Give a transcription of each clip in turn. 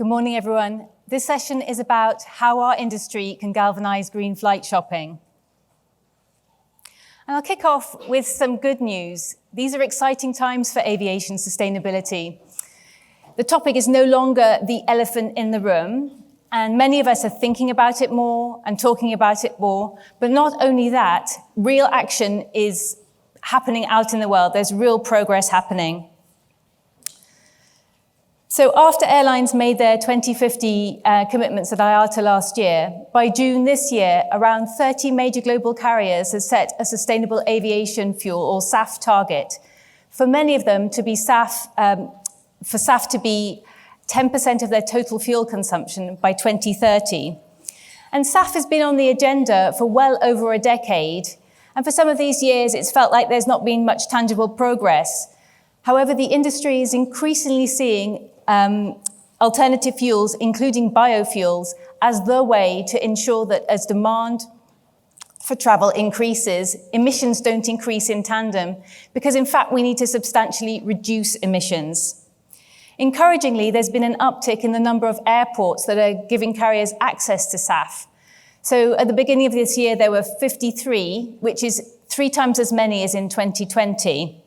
Good morning, everyone. This session is about how our industry can galvanize green flight shopping. And I'll kick off with some good news. These are exciting times for aviation sustainability. The topic is no longer the elephant in the room, and many of us are thinking about it more and talking about it more. But not only that, real action is happening out in the world. There's real progress happening. So after airlines made their 2050 commitments at IATA last year, by June this year, around 30 major global carriers have set a sustainable aviation fuel, or SAF, target. For many of them to be SAF, for SAF to be 10% of their total fuel consumption by 2030. And SAF has been on the agenda for well over a decade. And for some of these years, it's felt like there's not been much tangible progress. However, the industry is increasingly seeing alternative fuels, including biofuels, as the way to ensure that as demand for travel increases, emissions don't increase in tandem, because in fact we need to substantially reduce emissions. Encouragingly, there's been an uptick in the number of airports that are giving carriers access to SAF. So at the beginning of this year, there were 53, which is 3 times as many as in 2020.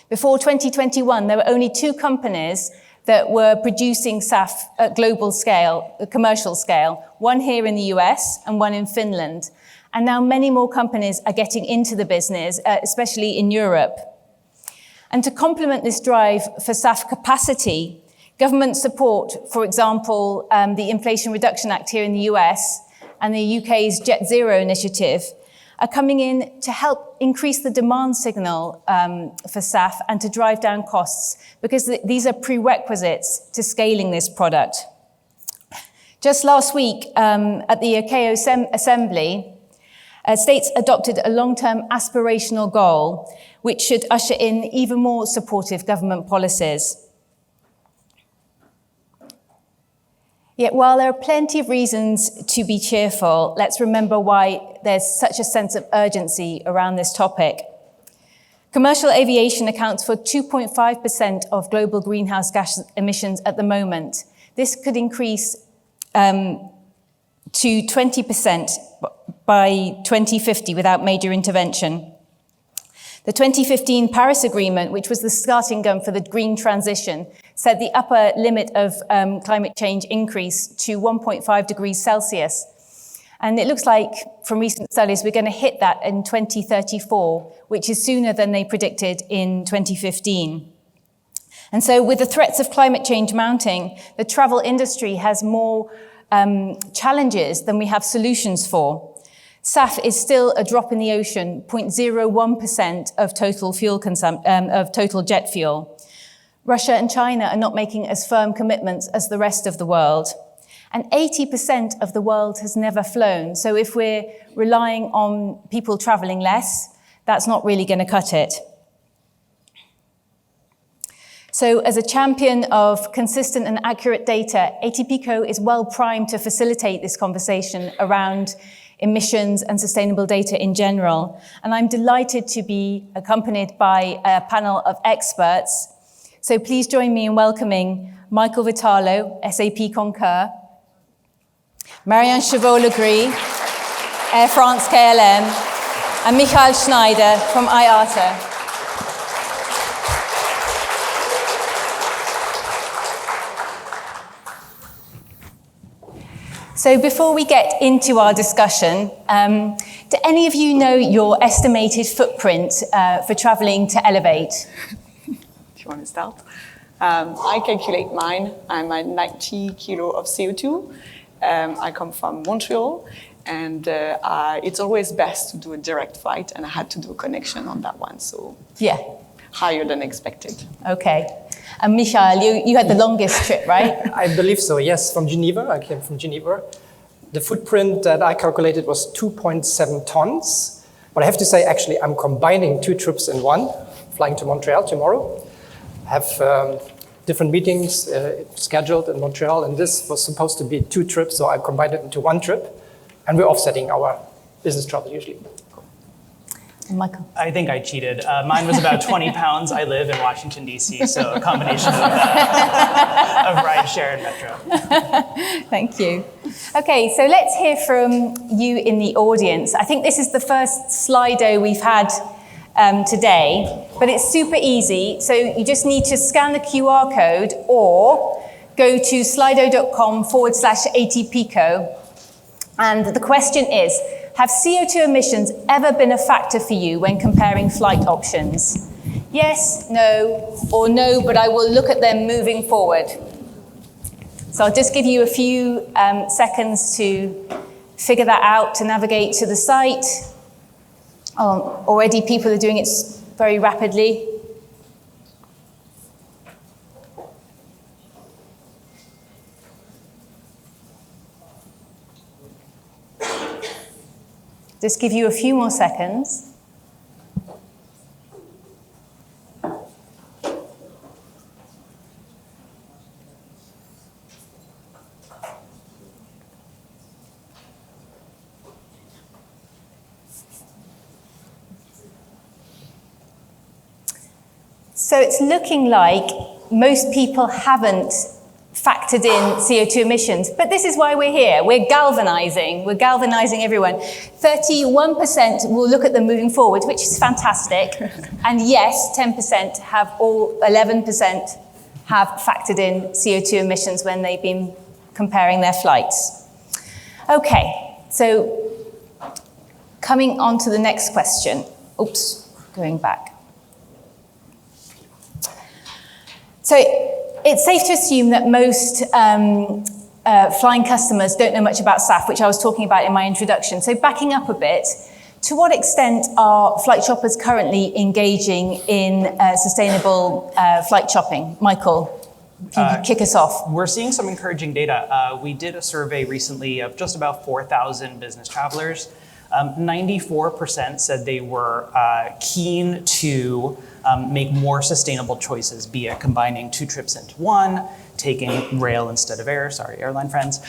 Before 2021, there were only 2 companies that were producing SAF at global scale, commercial scale, one here in the US and one in Finland. And now many more companies are getting into the business, especially in Europe. And to complement this drive for SAF capacity, government support, for example, the Inflation Reduction Act here in the US and the UK's Jet Zero initiative, are coming in to help increase the demand signal for SAF and to drive down costs, because these are prerequisites to scaling this product. Just last week at the ICAO Assembly, states adopted a long-term aspirational goal, which should usher in even more supportive government policies. Yet while there are plenty of reasons to be cheerful, let's remember why there's such a sense of urgency around this topic. Commercial aviation accounts for 2.5% of global greenhouse gas emissions at the moment. This could increase to 20% by 2050 without major intervention. The 2015 Paris Agreement, which was the starting gun for the green transition, set the upper limit of climate change increase to 1.5 degrees Celsius. And it looks like, from recent studies, we're going to hit that in 2034, which is sooner than they predicted in 2015. And so with the threats of climate change mounting, the travel industry has more challenges than we have solutions for. SAF is still a drop in the ocean, 0.01% of total fuel of total jet fuel. Russia and China are not making as firm commitments as the rest of the world. And 80% of the world has never flown. So if we're relying on people traveling less, that's not really going to cut it. So as a champion of consistent and accurate data, ATPCO is well primed to facilitate this conversation around emissions and sustainable data in general. And I'm delighted to be accompanied by a panel of experts. So please join me in welcoming Michael Vitalo, SAP Concur, Marianne Chevaux-Legris, Air France KLM, and Michael Schneider from IATA. So before we get into our discussion, do any of you know your estimated footprint for traveling to Elevate? Do you want to start? I calculate mine. I'm at 90 kilo of CO2. I come from Montreal, and it's always best to do a direct flight, and I had to do a connection on that one, so yeah, higher than expected. Okay. And Michael, you had the longest trip, right? I believe so, yes, from Geneva. I came from Geneva. The footprint that I calculated was 2.7 tons. But I have to say, actually, I'm combining 2 trips in one, flying to Montreal tomorrow. I have different meetings scheduled in Montreal, and this was supposed to be 2 trips, so I combined it into 1 trip. And we're offsetting our business travel usually. Michael? I think I cheated. Mine was about 20 pounds. I live in Washington, D.C., so a combination of rideshare and metro. Thank you. Okay, so let's hear from you in the audience. I think this is the first Slido we've had today, but it's super easy. So you just need to scan the QR code or go to slido.com/ATPco. And the question is, have CO2 emissions ever been a factor for you when comparing flight options? Yes, no, or no, but I will look at them moving forward. So I'll just give you a few seconds to figure that out, to navigate to the site. Already people are doing it very rapidly. Just give you a few more seconds. So it's looking like most people haven't factored in CO2 emissions, but this is why we're here. We're galvanizing everyone. 31% will look at them moving forward, which is fantastic. And yes, 11% have factored in CO2 emissions when they've been comparing their flights. Okay, so coming on to the next question. Oops, going back. So it's safe to assume that most flying customers don't know much about SAF, which I was talking about in my introduction. So backing up a bit, to what extent are flight shoppers currently engaging in sustainable flight shopping? Michael, if you could kick us off. We're seeing some encouraging data. We did a survey recently of just about 4,000 business travelers. 94% said they were keen to make more sustainable choices, be it combining 2 trips into one, taking rail instead of air, sorry, airline friends,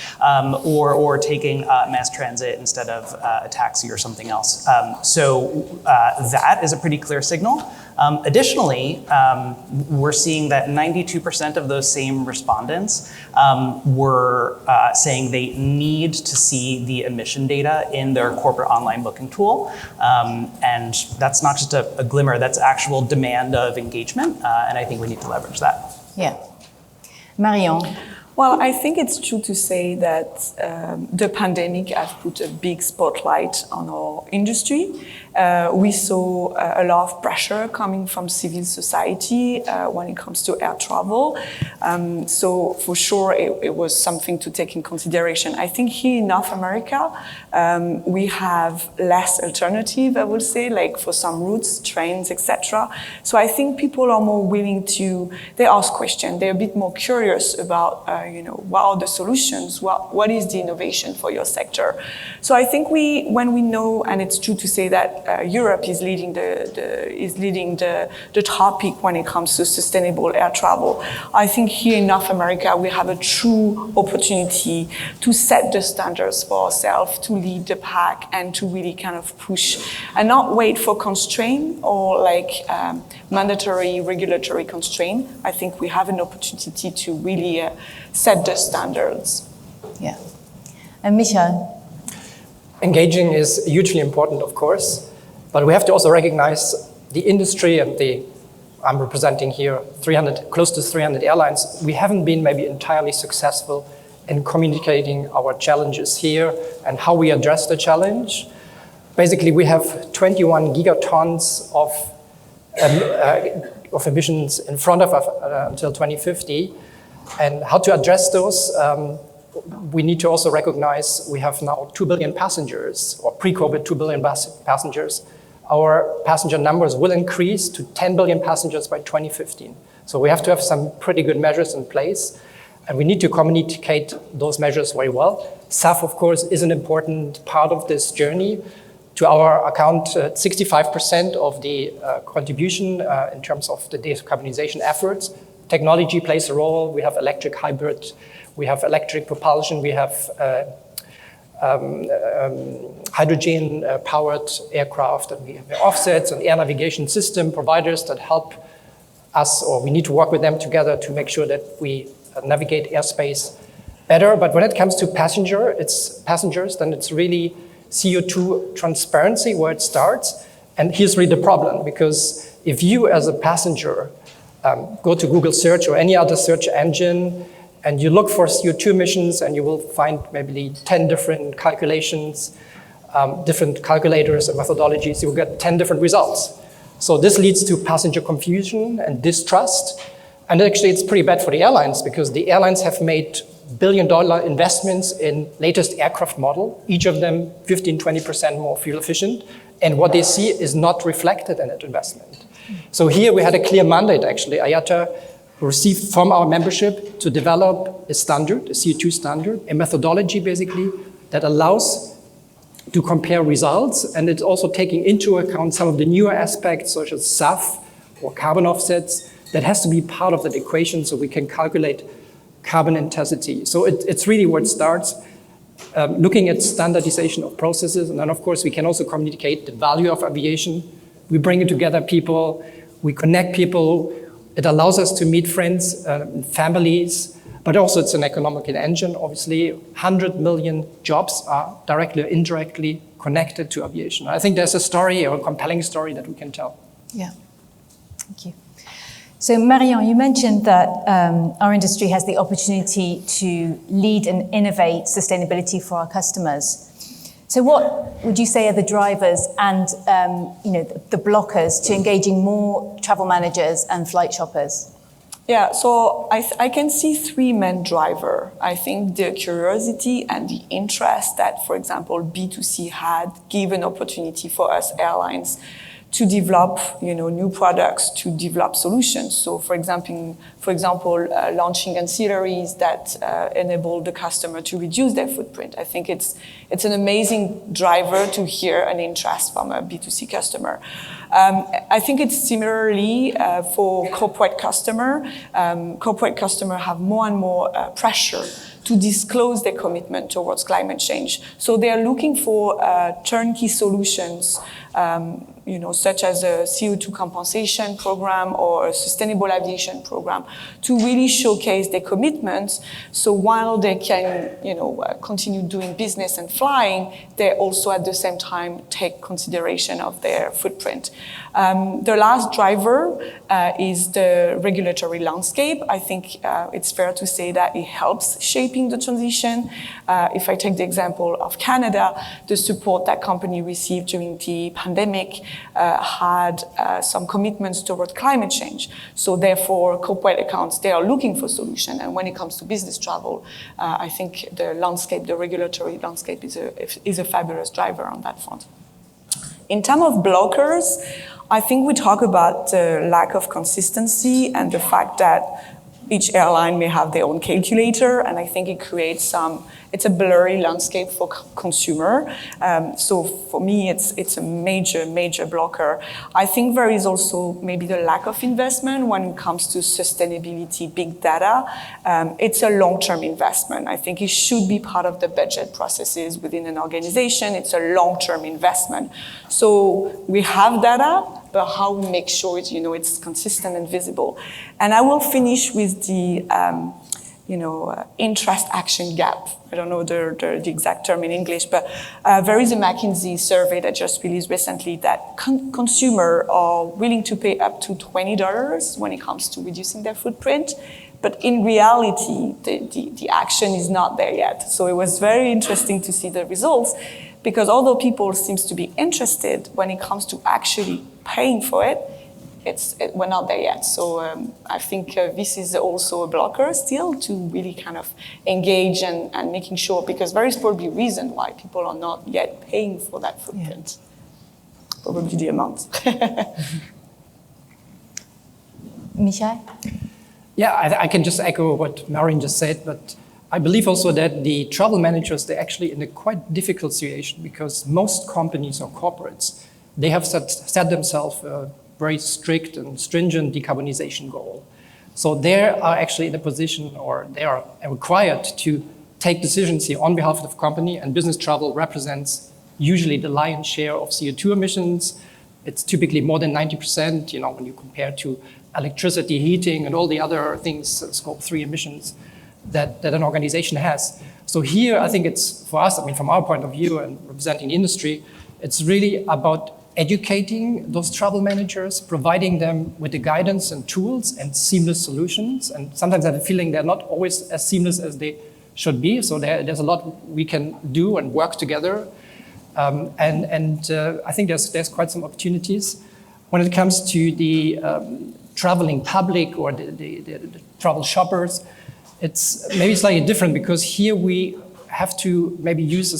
or taking mass transit instead of a taxi or something else. So that is a pretty clear signal. Additionally, we're seeing that 92% of those same respondents were saying they need to see the emission data in their corporate online booking tool. And that's not just a glimmer, that's actual demand of engagement. And I think we need to leverage that. Yeah. Marion. Well, I think it's true to say that the pandemic has put a big spotlight on our industry. We saw a lot of pressure coming from civil society when it comes to air travel. So for sure, it was something to take in consideration. I think here in North America, we have less alternative, I would say, like for some routes, trains, etc. So I think people are more willing to, they ask questions, they're a bit more curious about, what are the solutions? What is the innovation for your sector? So I think when we know, and it's true to say that Europe is leading the topic when it comes to sustainable air travel. I think here in North America we have a true opportunity to set the standards for ourselves, to lead the pack, and to really kind of push and not wait for constraint or mandatory regulatory constraint. I think we have an opportunity to really set the standards. Yeah. And Michel? Engaging is hugely important, of course, but we have to also recognize the industry and I'm representing here close to 300 airlines. We haven't been maybe entirely successful in communicating our challenges here and how we address the challenge. Basically, we have 21 gigatons of emissions in front of us until 2050. And how to address those, we need to also recognize we have now 2 billion passengers, or pre-COVID 2 billion passengers. Our passenger numbers will increase to 10 billion passengers by 2015. So we have to have some pretty good measures in place, and we need to communicate those measures very well. SAF, of course, is an important part of this journey. To our account, 65% of the contribution in terms of the decarbonization efforts. Technology plays a role. We have electric hybrid, we have electric propulsion, we have hydrogen-powered aircraft, and we have the offsets and air navigation system providers that help us, or we need to work with them together to make sure that we navigate airspace better. But when it comes to passengers, then it's really CO2 transparency where it starts. And here's really the problem, because if you as a passenger go to Google search or any other search engine and you look for CO2 emissions, and you will find maybe 10 different calculations, different calculators and methodologies, you will get 10 different results. So this leads to passenger confusion and distrust. And actually it's pretty bad for the airlines, because the airlines have made billion-dollar investments in latest aircraft model, each of them 15, 20% more fuel efficient. And what they see is not reflected in that investment. So here we had a clear mandate, actually. IATA received from our membership to develop a standard, a CO2 standard, a methodology basically that allows to compare results, and it's also taking into account some of the newer aspects such as SAF or carbon offsets that has to be part of that equation so we can calculate carbon intensity. So it's really where it starts, looking at standardization of processes, and then of course we can also communicate the value of aviation. We bring it together people, we connect people, it allows us to meet friends, families, but also it's an economic engine. Obviously, 100 million jobs are directly or indirectly connected to aviation. I think there's a story, or a compelling story that we can tell. Yeah, thank you. So Marion, you mentioned that our industry has the opportunity to lead and innovate sustainability for our customers. So what would you say are the drivers and the blockers to engaging more travel managers and flight shoppers? Yeah, so I can see three main drivers. I think the curiosity and the interest that, for example, B2C had given opportunity for us airlines to develop, new products, to develop solutions. So, for example, launching ancillaries that enable the customer to reduce their footprint. I think it's an amazing driver to hear an interest from a B2C customer. I think it's similarly for corporate customer. Corporate customer have more and more pressure to disclose their commitment towards climate change. So they are looking for turnkey solutions, such as a CO2 compensation program or a sustainable aviation program, to really showcase their commitments. So while they can, continue doing business and flying, they also at the same time take consideration of their footprint. The last driver is the regulatory landscape. I think it's fair to say that it helps shaping the transition. If I take the example of Canada, the support that company received during the pandemic had some commitments toward climate change. So therefore, corporate accounts, they are looking for solutions. And when it comes to business travel, I think the regulatory landscape is a fabulous driver on that front. In terms of blockers, I think we talk about the lack of consistency and the fact that each airline may have their own calculator, and I think it creates it's a blurry landscape for consumer. So for me, it's a major blocker. I think there is also maybe the lack of investment when it comes to sustainability, big data. It's a long-term investment. I think it should be part of the budget processes within an organization. It's a long-term investment. So we have data, but how we make sure it's consistent and visible. And I will finish with the interest action gap. I don't know the exact term in English, but there is a McKinsey survey that just released recently that consumers are willing to pay up to $20 when it comes to reducing their footprint. But in reality, the action is not there yet. So it was very interesting to see the results, because although people seem to be interested, when it comes to actually paying for it, we're not there yet. So I think this is also a blocker still to really kind of engage and making sure, because there is probably a reason why people are not yet paying for that footprint. Yeah. Probably the amount. Michael? Yeah, I can just echo what Marion just said, but I believe also that the travel managers, they're actually in a quite difficult situation, because most companies or corporates, they have set themselves a very strict and stringent decarbonization goal. So they are actually in a position, or they are required to take decisions here on behalf of the company, and business travel represents usually the lion's share of CO2 emissions. It's typically more than 90%, when you compare to electricity, heating, and all the other things, scope 3 emissions that an organization has. So here, I think it's, for us, from our point of view and representing the industry, it's really about educating those travel managers, providing them with the guidance and tools and seamless solutions. And sometimes I have a feeling they're not always as seamless as they should be. So there's a lot we can do and work together. I think there's quite some opportunities. When it comes to the traveling public or the travel shoppers, it's maybe slightly different, because here we have to maybe use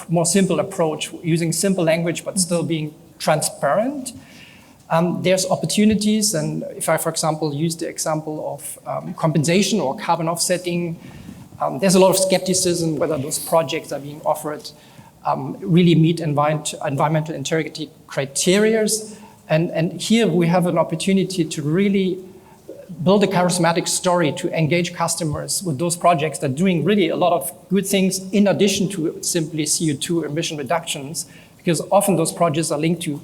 more simple approach, using simple language, but still being transparent. There's opportunities, and if I, for example, use the example of compensation or carbon offsetting, there's a lot of skepticism whether those projects are being offered really meet environmental integrity criteria. And here we have an opportunity to really build a charismatic story to engage customers with those projects that are doing really a lot of good things in addition to simply CO2 emission reductions, because often those projects are linked to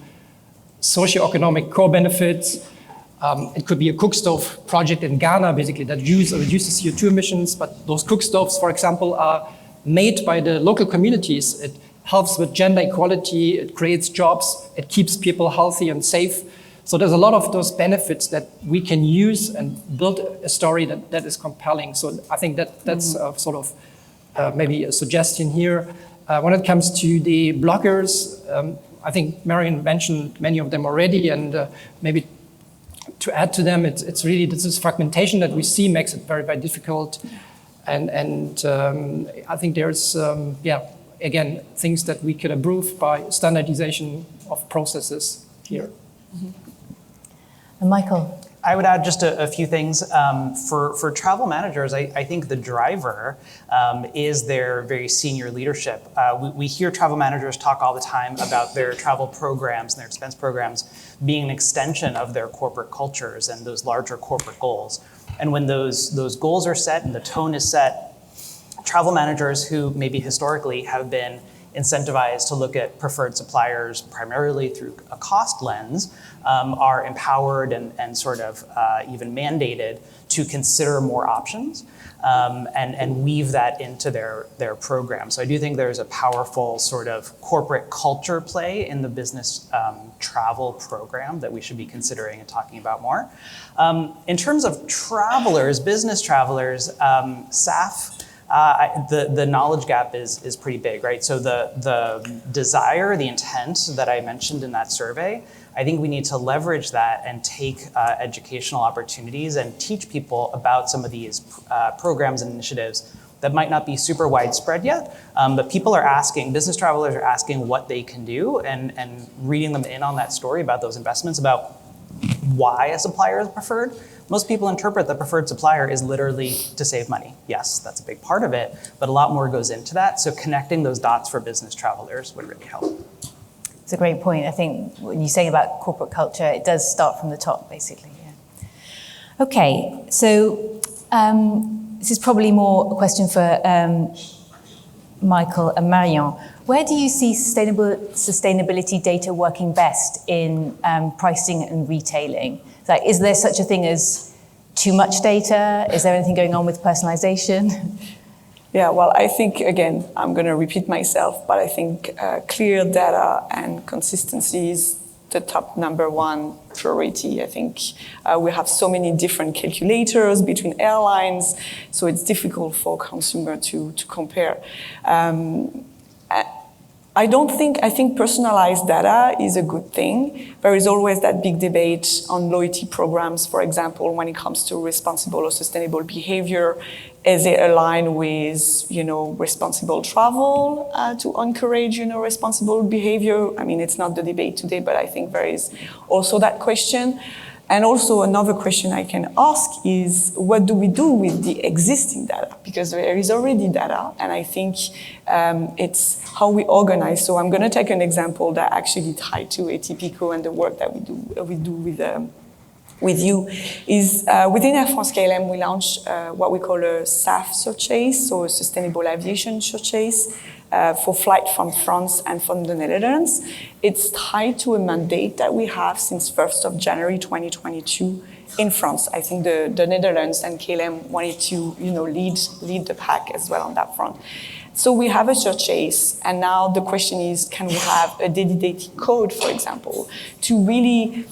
socioeconomic core benefits. It could be a cook stove project in Ghana, basically, that reduces CO2 emissions, but those cook stoves, for example, are made by the local communities. It helps with gender equality, it creates jobs, it keeps people healthy and safe. So there's a lot of those benefits that we can use and build a story that is compelling. So I think that's sort of maybe a suggestion here. When it comes to the bloggers, I think Marion mentioned many of them already, and maybe to add to them, it's really this fragmentation that we see makes it very, very difficult. And I think there's, again, things that we could improve by standardization of processes here. Mm-hmm. And Michael? I would add just a few things. For travel managers, I think the driver is their very senior leadership. We hear travel managers talk all the time about their travel programs and their expense programs being an extension of their corporate cultures and those larger corporate goals. And when those goals are set and the tone is set, travel managers who maybe historically have been incentivized to look at preferred suppliers primarily through a cost lens are empowered and sort of even mandated to consider more options and weave that into their program. So I do think there's a powerful sort of corporate culture play in the business travel program that we should be considering and talking about more. In terms of travelers, business travelers, SAF, the knowledge gap is pretty big, right? So the desire, the intent that I mentioned in that survey, I think we need to leverage that and take educational opportunities and teach people about some of these programs and initiatives that might not be super widespread yet, but people are asking, business travelers are asking what they can do and reading them in on that story about those investments, about why a supplier is preferred. Most people interpret the preferred supplier is literally to save money. Yes, that's a big part of it, but a lot more goes into that. So connecting those dots for business travelers would really help. It's a great point. I think when you say about corporate culture, it does start from the top, basically. Yeah. Okay, so this is probably more a question for Michael and Marion. Where do you see sustainability data working best in pricing and retailing? Like, is there such a thing as too much data? Is there anything going on with personalization? Yeah, well, I think, again, I'm going to repeat myself, but I think clear data and consistency is the top number one priority. I think we have so many different calculators between airlines, so it's difficult for consumer to compare. I think personalized data is a good thing. There is always that big debate on loyalty programs, for example, when it comes to responsible or sustainable behavior. Is it aligned with, responsible travel to encourage, responsible behavior? I mean, it's not the debate today, but I think there is also that question. And also another question I can ask is, what do we do with the existing data? Because there is already data, and I think it's how we organize. So I'm going to take an example that actually tied to Atypico and the work that we do with with you is within Air France KLM, we launched what we call a SAF surchase, so a sustainable aviation surchase for flight from France and from the Netherlands. It's tied to a mandate that we have since 1st of January 2022 in France. I think the Netherlands and KLM wanted to lead the pack as well on that front. So we have a surchase, and now the question is, can we have a dedicated code, for example, to really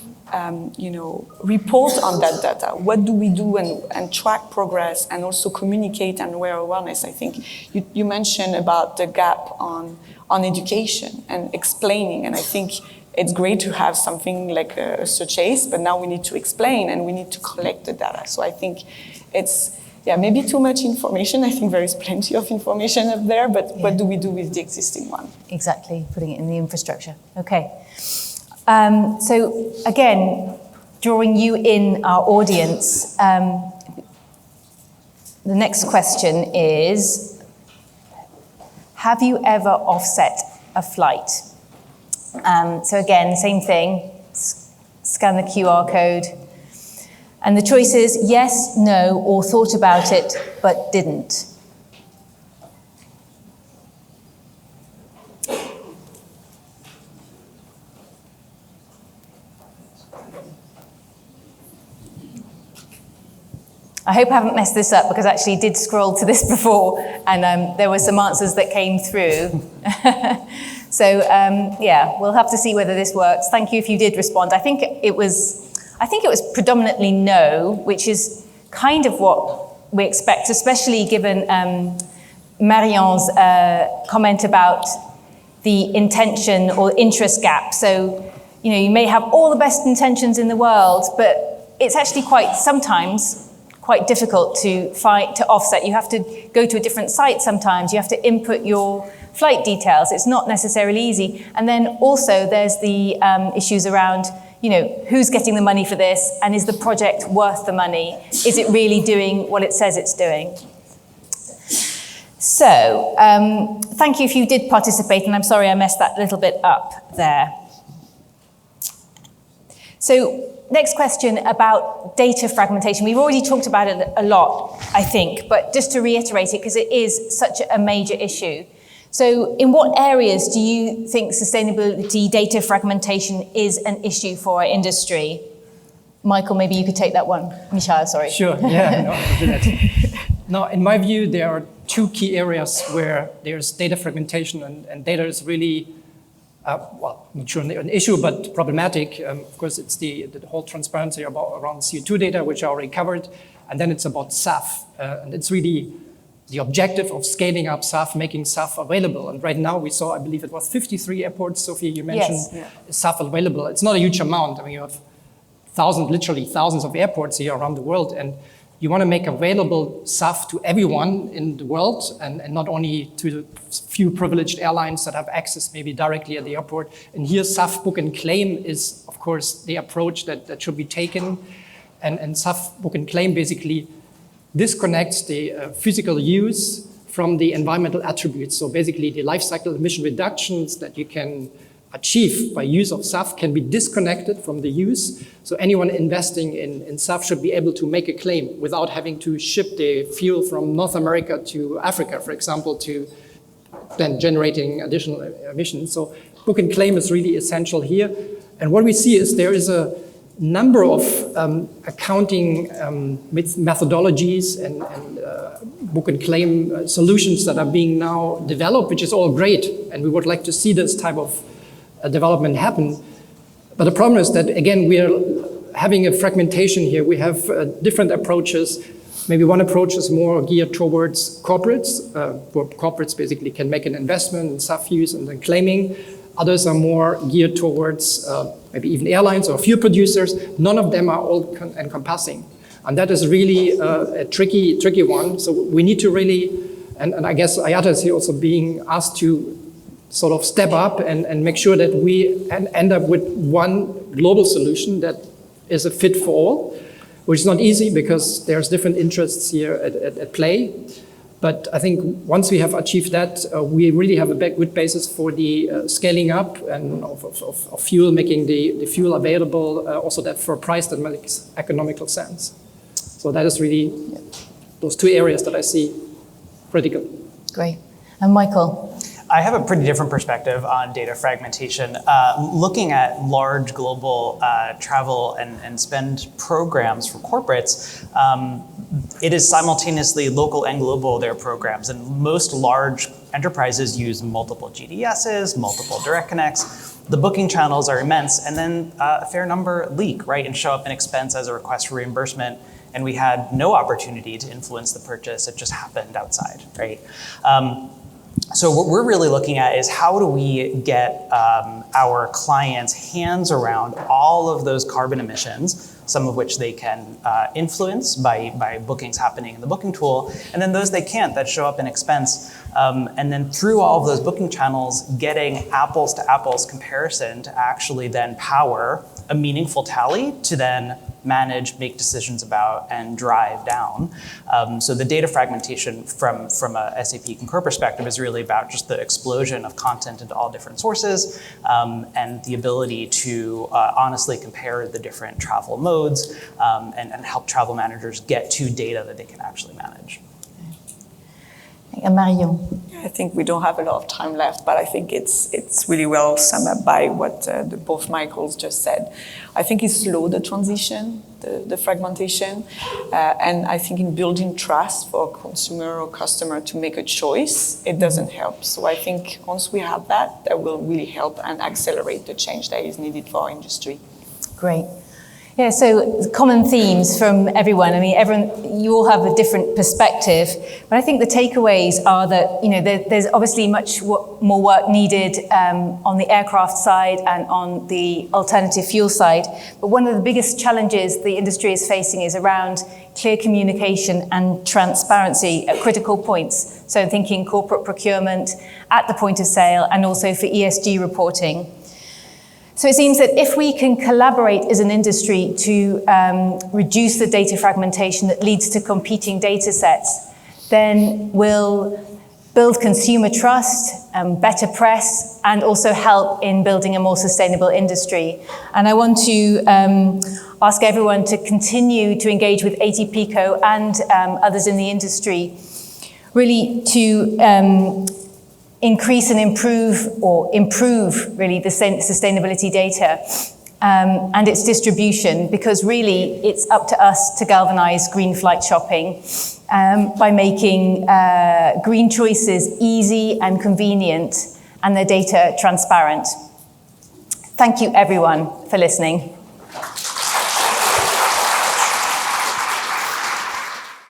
report on that data? What do we do and track progress and also communicate and wear awareness? I think you mentioned about the gap on education and explaining, and I think it's great to have something like a surchase, but now we need to explain and we need to collect the data. So I think it's, maybe too much information. I think there is plenty of information up there, but what do we do with the existing one? Exactly, putting it in the infrastructure. Okay. So again, drawing you in, our audience, the next question is, have you ever offset a flight? So again, same thing, scan the QR code. And the choice is yes, no, or thought about it, but didn't. I hope I haven't messed this up, because I actually did scroll to this before, and there were some answers that came through. So we'll have to see whether this works. Thank you if you did respond. I think it was predominantly no, which is kind of what we expect, especially given Marianne's comment about the intention or interest gap. So, you may have all the best intentions in the world, but it's actually sometimes quite difficult to offset. You have to go to a different site sometimes. You have to input your flight details. It's not necessarily easy. And then also there's the issues around, who's getting the money for this, and is the project worth the money? Is it really doing what it says it's doing? So, thank you if you did participate, and I'm sorry I messed that little bit up there. So, next question about data fragmentation. We've already talked about it a lot, I think, but just to reiterate it, because it is such a major issue. So in what areas do you think sustainability data fragmentation is an issue for our industry? Michael, maybe you could take that one. Michal, sorry. Sure, yeah, I'll do that. Now, in my view, there are two key areas where there's data fragmentation, and data is really, not sure an issue, but problematic. Of course, it's the whole transparency around CO2 data, which I already covered, and then it's about SAF, and it's really the objective of scaling up SAF, making SAF available. And right now we saw, I believe it was 53 airports, Sophie, you mentioned, SAF available. It's not a huge amount. I mean, you have literally thousands of airports here around the world, and you want to make available SAF to everyone in the world, and not only to the few privileged airlines that have access maybe directly at the airport. And here SAF book and claim is, of course, the approach that should be taken. And SAF book and claim basically disconnects the physical use from the environmental attributes. So basically the life cycle emission reductions that you can achieve by use of SAF can be disconnected from the use. So anyone investing in SAF should be able to make a claim without having to ship the fuel from North America to Africa, for example, to then generating additional emissions. So book and claim is really essential here. And what we see is there is a number of accounting methodologies and book and claim solutions that are being now developed, which is all great. And we would like to see this type of development happen. But the problem is that, again, we are having a fragmentation here. We have different approaches. Maybe one approach is more geared towards corporates, where corporates basically can make an investment in SAF use and then claiming. Others are more geared towards maybe even airlines or fuel producers. None of them are all encompassing. And that is really a tricky one. So we need to really, and I guess IATA is here also being asked to sort of step up and make sure that we end up with one global solution that is a fit for all, which is not easy because there's different interests here at play. But I think once we have achieved that, we really have a good basis for the scaling up and of fuel, making the fuel available, also that for a price that makes economical sense. So that is really those two areas that I see critical. Great. And Michael? I have a pretty different perspective on data fragmentation. Looking at large global travel and spend programs for corporates, it is simultaneously local and global, their programs. And most large enterprises use multiple GDSs, multiple direct connects. The booking channels are immense, and then a fair number leak, right, and show up in expense as a request for reimbursement. And we had no opportunity to influence the purchase. It just happened outside, right? So what we're really looking at is how do we get our clients' hands around all of those carbon emissions, some of which they can influence by bookings happening in the booking tool, and then those they can't, that show up in expense. And then through all of those booking channels, getting apples to apples comparison to actually then power a meaningful tally to then manage, make decisions about, and drive down. So the data fragmentation from a SAP Concur perspective is really about just the explosion of content into all different sources and the ability to honestly compare the different travel modes and help travel managers get to data that they can actually manage. And Marion? I think we don't have a lot of time left, but I think it's really well summed up by what both Michaels just said. I think it slowed the transition, the fragmentation, and I think in building trust for a consumer or customer to make a choice, it doesn't help. So I think once we have that, that will really help and accelerate the change that is needed for our industry. Great. Yeah, so common themes from everyone. I mean, you all have a different perspective, but I think the takeaways are that, you know, there's obviously much more work needed on the aircraft side and on the alternative fuel side. But one of the biggest challenges the industry is facing is around clear communication and transparency at critical points. So thinking corporate procurement at the point of sale and also for ESG reporting. So it seems that if we can collaborate as an industry to reduce the data fragmentation that leads to competing data sets, then we'll build consumer trust, better press, and also help in building a more sustainable industry. And I want to ask everyone to continue to engage with ATPCO and others in the industry, really to increase and improve really the sustainability data and its distribution, because really it's up to us to galvanize green flight shopping by making green choices easy and convenient and their data transparent. Thank you everyone for listening.